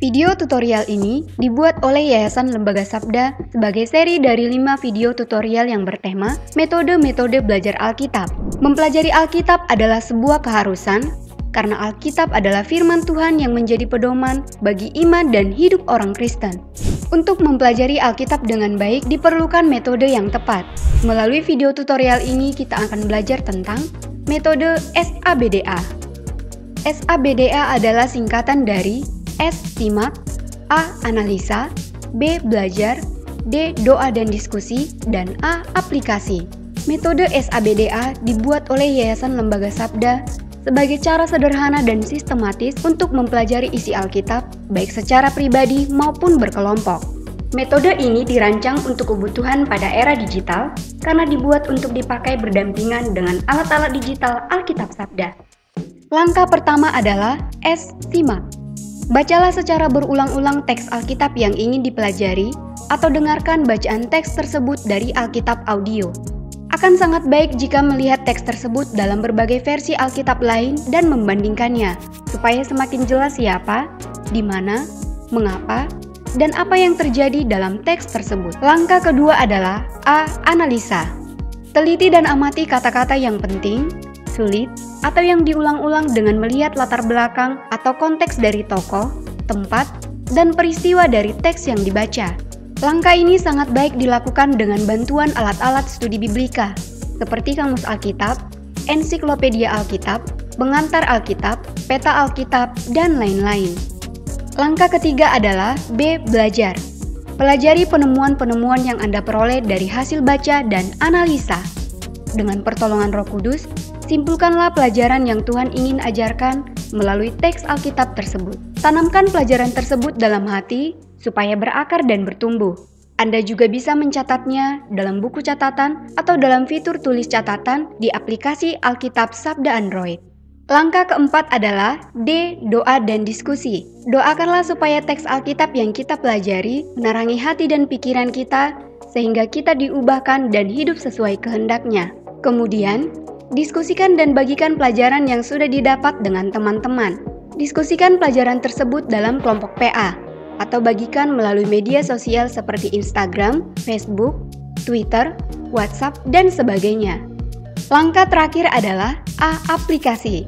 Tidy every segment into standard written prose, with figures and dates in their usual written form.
Video tutorial ini dibuat oleh Yayasan Lembaga Sabda sebagai seri dari 5 video tutorial yang bertema metode-metode belajar Alkitab. Mempelajari Alkitab adalah sebuah keharusan karena Alkitab adalah firman Tuhan yang menjadi pedoman bagi iman dan hidup orang Kristen. Untuk mempelajari Alkitab dengan baik diperlukan metode yang tepat. Melalui video tutorial ini kita akan belajar tentang metode SABDA. SABDA adalah singkatan dari S. Simak, A. Analisa, B. Belajar, D. Doa dan diskusi, dan A. Aplikasi. Metode SABDA dibuat oleh Yayasan Lembaga Sabda sebagai cara sederhana dan sistematis untuk mempelajari isi Alkitab, baik secara pribadi maupun berkelompok. Metode ini dirancang untuk kebutuhan pada era digital karena dibuat untuk dipakai berdampingan dengan alat-alat digital Alkitab Sabda. Langkah pertama adalah S. Simak. Bacalah secara berulang-ulang teks Alkitab yang ingin dipelajari atau dengarkan bacaan teks tersebut dari Alkitab audio. Akan sangat baik jika melihat teks tersebut dalam berbagai versi Alkitab lain dan membandingkannya, supaya semakin jelas siapa, di mana, mengapa, dan apa yang terjadi dalam teks tersebut. Langkah kedua adalah A. Analisa. Teliti dan amati kata-kata yang penting, sulit, atau yang diulang-ulang dengan melihat latar belakang atau konteks dari tokoh, tempat, dan peristiwa dari teks yang dibaca. Langkah ini sangat baik dilakukan dengan bantuan alat-alat studi biblika, seperti Kamus Alkitab, Ensiklopedia Alkitab, Pengantar Alkitab, Peta Alkitab, dan lain-lain. Langkah ketiga adalah B. Belajar. Pelajari penemuan-penemuan yang Anda peroleh dari hasil baca dan analisa. Dengan pertolongan Roh Kudus, simpulkanlah pelajaran yang Tuhan ingin ajarkan melalui teks Alkitab tersebut. Tanamkan pelajaran tersebut dalam hati supaya berakar dan bertumbuh. Anda juga bisa mencatatnya dalam buku catatan atau dalam fitur tulis catatan di aplikasi Alkitab Sabda Android. Langkah keempat adalah D. Doa dan diskusi. Doakanlah supaya teks Alkitab yang kita pelajari menerangi hati dan pikiran kita sehingga kita diubahkan dan hidup sesuai kehendaknya. Kemudian, diskusikan dan bagikan pelajaran yang sudah didapat dengan teman-teman. Diskusikan pelajaran tersebut dalam kelompok PA, atau bagikan melalui media sosial seperti Instagram, Facebook, Twitter, WhatsApp, dan sebagainya. Langkah terakhir adalah A. Aplikasi.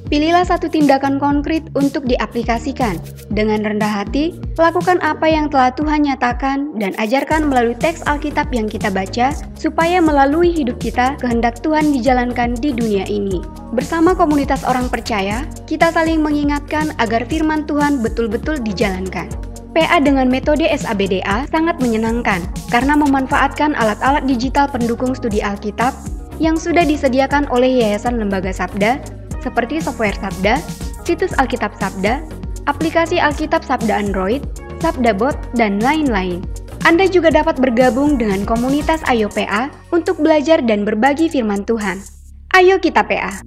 Pilihlah satu tindakan konkret untuk diaplikasikan. Dengan rendah hati, lakukan apa yang telah Tuhan nyatakan dan ajarkan melalui teks Alkitab yang kita baca, supaya melalui hidup kita, kehendak Tuhan dijalankan di dunia ini. Bersama komunitas orang percaya, kita saling mengingatkan agar firman Tuhan betul-betul dijalankan. PA dengan metode SABDA sangat menyenangkan, karena memanfaatkan alat-alat digital pendukung studi Alkitab yang sudah disediakan oleh Yayasan Lembaga Sabda, seperti software Sabda, situs Alkitab Sabda, aplikasi Alkitab Sabda Android, Sabdabot, dan lain-lain. Anda juga dapat bergabung dengan komunitas Ayo PA untuk belajar dan berbagi firman Tuhan. Ayo kita PA!